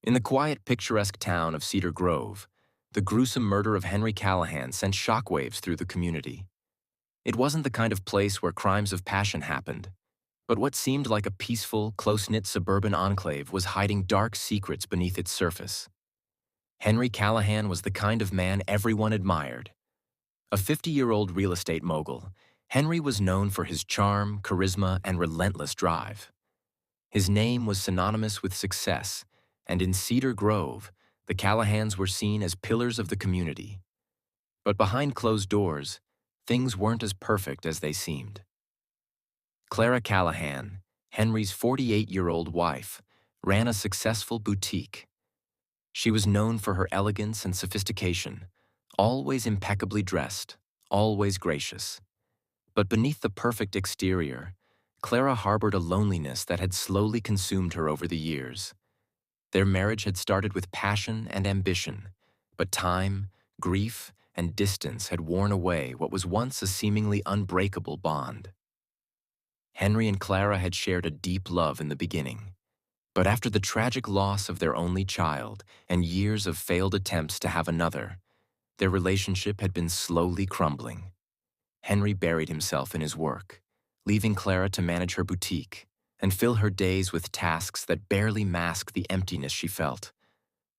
In the quiet, picturesque town of Cedar Grove, the gruesome murder of Henry Callahan sent shockwaves through the community. It wasn't the kind of place where crimes of passion happened, but what seemed like a peaceful, close-knit suburban enclave was hiding dark secrets beneath its surface. Henry Callahan was the kind of man everyone admired. A 50-year-old real estate mogul, Henry was known for his charm, charisma, and relentless drive. His name was synonymous with success, and in Cedar Grove, the Callahans were seen as pillars of the community. But behind closed doors, things weren't as perfect as they seemed. Clara Callahan, Henry's 48-year-old wife, ran a successful boutique. She was known for her elegance and sophistication, always impeccably dressed, always gracious. But beneath the perfect exterior, Clara harbored a loneliness that had slowly consumed her over the years. Their marriage had started with passion and ambition, but time, grief, and distance had worn away what was once a seemingly unbreakable bond. Henry and Clara had shared a deep love in the beginning, but after the tragic loss of their only child and years of failed attempts to have another, their relationship had been slowly crumbling. Henry buried himself in his work, leaving Clara to manage her boutique and fill her days with tasks that barely masked the emptiness she felt.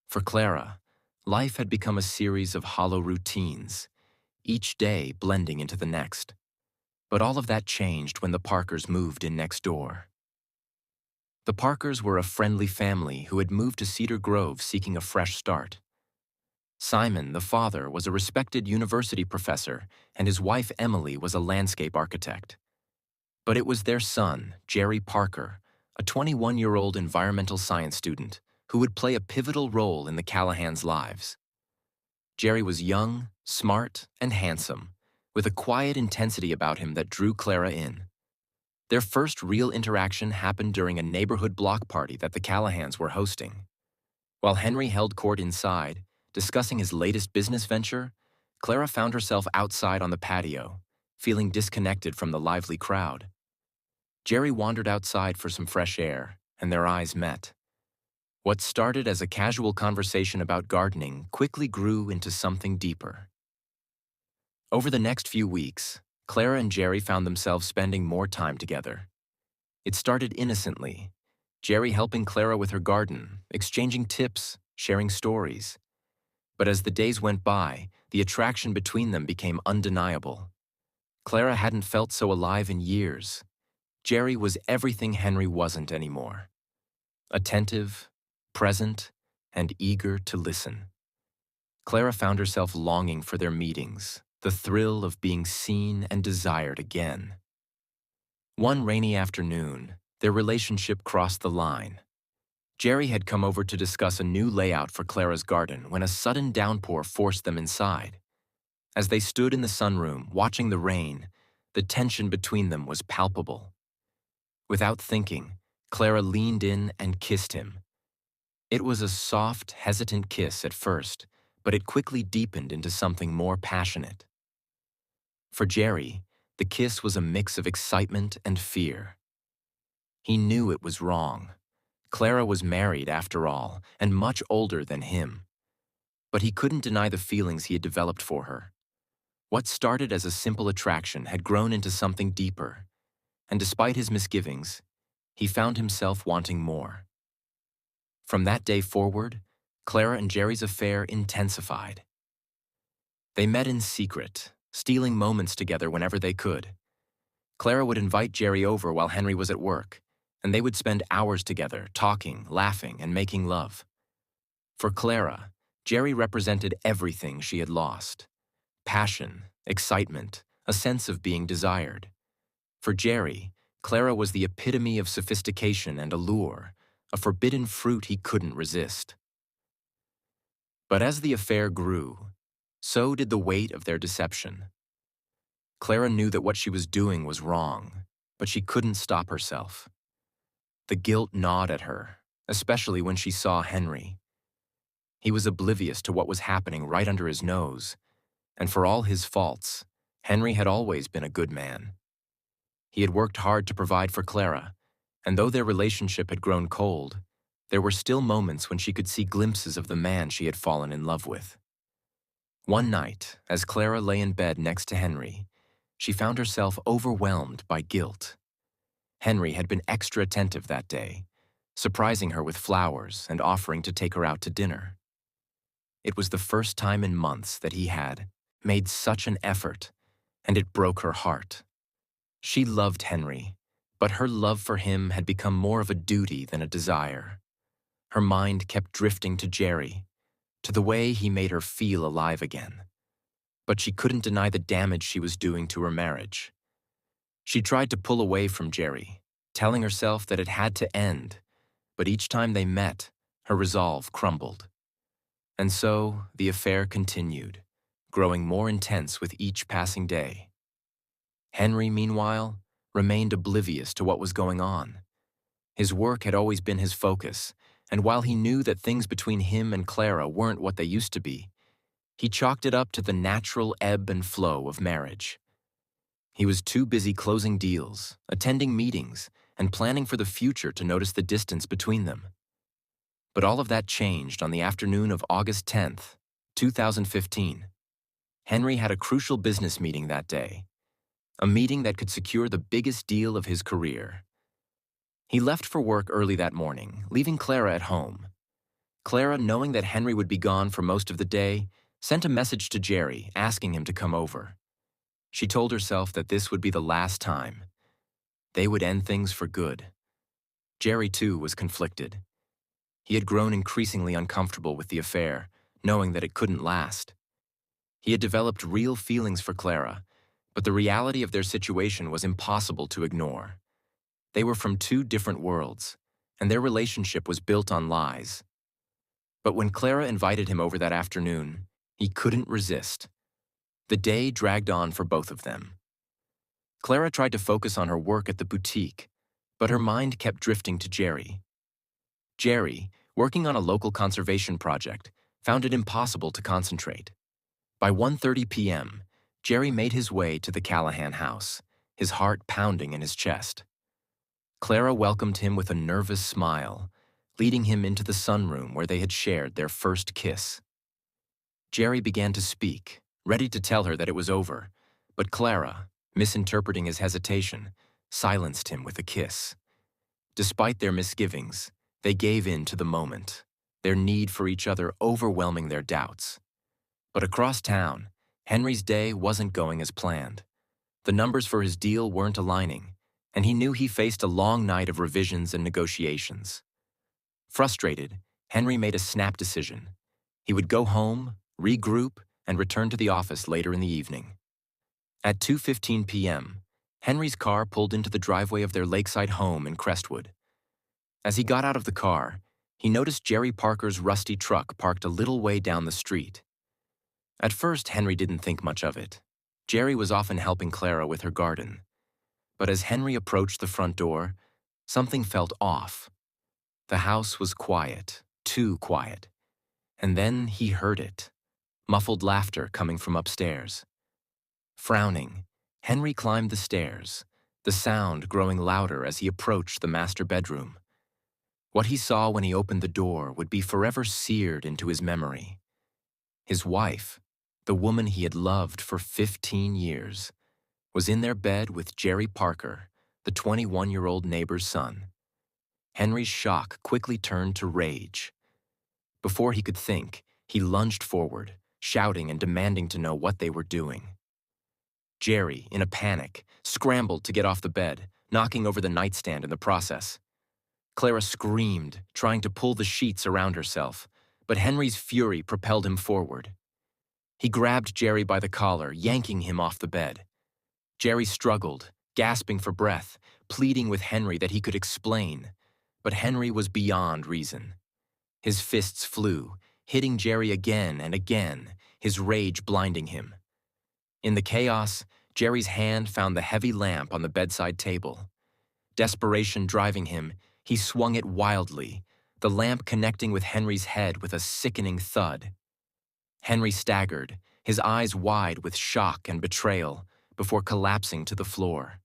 For Clara, life had become a series of hollow routines, each day blending into the next. But all of that changed when the Parkers moved in next door. The Parkers were a friendly family who had moved to Cedar Grove seeking a fresh start. Simon, the father, was a respected university professor, and his wife Emily was a landscape architect. But it was their son, Jerry Parker, a 21-year-old environmental science student, who would play a pivotal role in the Callahans' lives. Jerry was young, smart, and handsome, with a quiet intensity about him that drew Clara in. Their first real interaction happened during a neighborhood block party that the Callahans were hosting. While Henry held court inside, discussing his latest business venture, Clara found herself outside on the patio, feeling disconnected from the lively crowd. Jerry wandered outside for some fresh air, and their eyes met. What started as a casual conversation about gardening quickly grew into something deeper. Over the next few weeks, Clara and Jerry found themselves spending more time together. It started innocently, Jerry helping Clara with her garden, exchanging tips, sharing stories. But as the days went by, the attraction between them became undeniable. Clara hadn't felt so alive in years. Jerry was everything Henry wasn't anymore. Attentive, present, and eager to listen. Clara found herself longing for their meetings, the thrill of being seen and desired again. One rainy afternoon, their relationship crossed the line. Jerry had come over to discuss a new layout for Clara's garden when a sudden downpour forced them inside. As they stood in the sunroom, watching the rain, the tension between them was palpable. Without thinking, Clara leaned in and kissed him. It was a soft, hesitant kiss at first, but it quickly deepened into something more passionate. For Jerry, the kiss was a mix of excitement and fear. He knew it was wrong. Clara was married, after all, and much older than him. But he couldn't deny the feelings he had developed for her. What started as a simple attraction had grown into something deeper, and despite his misgivings, he found himself wanting more. From that day forward, Clara and Jerry's affair intensified. They met in secret, stealing moments together whenever they could. Clara would invite Jerry over while Henry was at work, and they would spend hours together, talking, laughing, and making love. For Clara, Jerry represented everything she had lost: passion, excitement, a sense of being desired. For Jerry, Clara was the epitome of sophistication and allure, a forbidden fruit he couldn't resist. But as the affair grew, so did the weight of their deception. Clara knew that what she was doing was wrong, but she couldn't stop herself. The guilt gnawed at her, especially when she saw Henry. He was oblivious to what was happening right under his nose, and for all his faults, Henry had always been a good man. He had worked hard to provide for Clara, and though their relationship had grown cold, there were still moments when she could see glimpses of the man she had fallen in love with. One night, as Clara lay in bed next to Henry, she found herself overwhelmed by guilt. Henry had been extra attentive that day, surprising her with flowers and offering to take her out to dinner. It was the first time in months that he had made such an effort, and it broke her heart. She loved Henry, but her love for him had become more of a duty than a desire. Her mind kept drifting to Jerry, to the way he made her feel alive again. But she couldn't deny the damage she was doing to her marriage. She tried to pull away from Jerry, telling herself that it had to end, but each time they met, her resolve crumbled. And so, the affair continued, growing more intense with each passing day. Henry, meanwhile, remained oblivious to what was going on. His work had always been his focus, and while he knew that things between him and Clara weren't what they used to be, he chalked it up to the natural ebb and flow of marriage. He was too busy closing deals, attending meetings, and planning for the future to notice the distance between them. But all of that changed on the afternoon of August 10th, 2015. Henry had a crucial business meeting that day, a meeting that could secure the biggest deal of his career. He left for work early that morning, leaving Clara at home. Clara, knowing that Henry would be gone for most of the day, sent a message to Jerry asking him to come over. She told herself that this would be the last time. They would end things for good. Jerry, too, was conflicted. He had grown increasingly uncomfortable with the affair, knowing that it couldn't last. He had developed real feelings for Clara, but the reality of their situation was impossible to ignore. They were from two different worlds, and their relationship was built on lies. But when Clara invited him over that afternoon, he couldn't resist. The day dragged on for both of them. Clara tried to focus on her work at the boutique, but her mind kept drifting to Jerry. Jerry, working on a local conservation project, found it impossible to concentrate. By 1:30 p.m., Jerry made his way to the Callahan house, his heart pounding in his chest. Clara welcomed him with a nervous smile, leading him into the sunroom where they had shared their first kiss. Jerry began to speak, ready to tell her that it was over, but Clara, misinterpreting his hesitation, silenced him with a kiss. Despite their misgivings, they gave in to the moment, their need for each other overwhelming their doubts. But across town, Henry's day wasn't going as planned. The numbers for his deal weren't aligning, and he knew he faced a long night of revisions and negotiations. Frustrated, Henry made a snap decision. He would go home, regroup, and return to the office later in the evening. At 2:15 p.m., Henry's car pulled into the driveway of their lakeside home in Crestwood. As he got out of the car, he noticed Jerry Parker's rusty truck parked a little way down the street. At first, Henry didn't think much of it. Jerry was often helping Clara with her garden. But as Henry approached the front door, something felt off. The house was quiet, too quiet. And then he heard it, muffled laughter coming from upstairs. Frowning, Henry climbed the stairs, the sound growing louder as he approached the master bedroom. What he saw when he opened the door would be forever seared into his memory. His wife, the woman he had loved for 15 years, was in their bed with Jerry Parker, the 21-year-old neighbor's son. Henry's shock quickly turned to rage. Before he could think, he lunged forward, shouting and demanding to know what they were doing. Jerry, in a panic, scrambled to get off the bed, knocking over the nightstand in the process. Clara screamed, trying to pull the sheets around herself, but Henry's fury propelled him forward. He grabbed Jerry by the collar, yanking him off the bed. Jerry struggled, gasping for breath, pleading with Henry that he could explain, but Henry was beyond reason. His fists flew, hitting Jerry again and again, his rage blinding him. In the chaos, Jerry's hand found the heavy lamp on the bedside table. Desperation driving him, he swung it wildly, the lamp connecting with Henry's head with a sickening thud. Henry staggered, his eyes wide with shock and betrayal, before collapsing to the floor.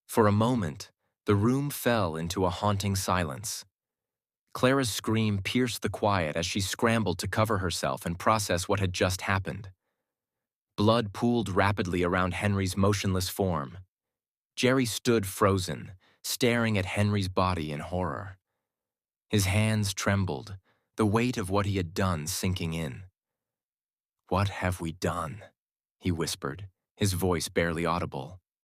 For a moment, the room fell into a haunting silence. Clara's scream pierced the quiet as she scrambled to cover herself and process what had just happened. Blood pooled rapidly around Henry's motionless form. Jerry stood frozen, staring at Henry's body in horror. His hands trembled, the weight of what he had done sinking in. "What have we done?" he whispered, his voice barely audible.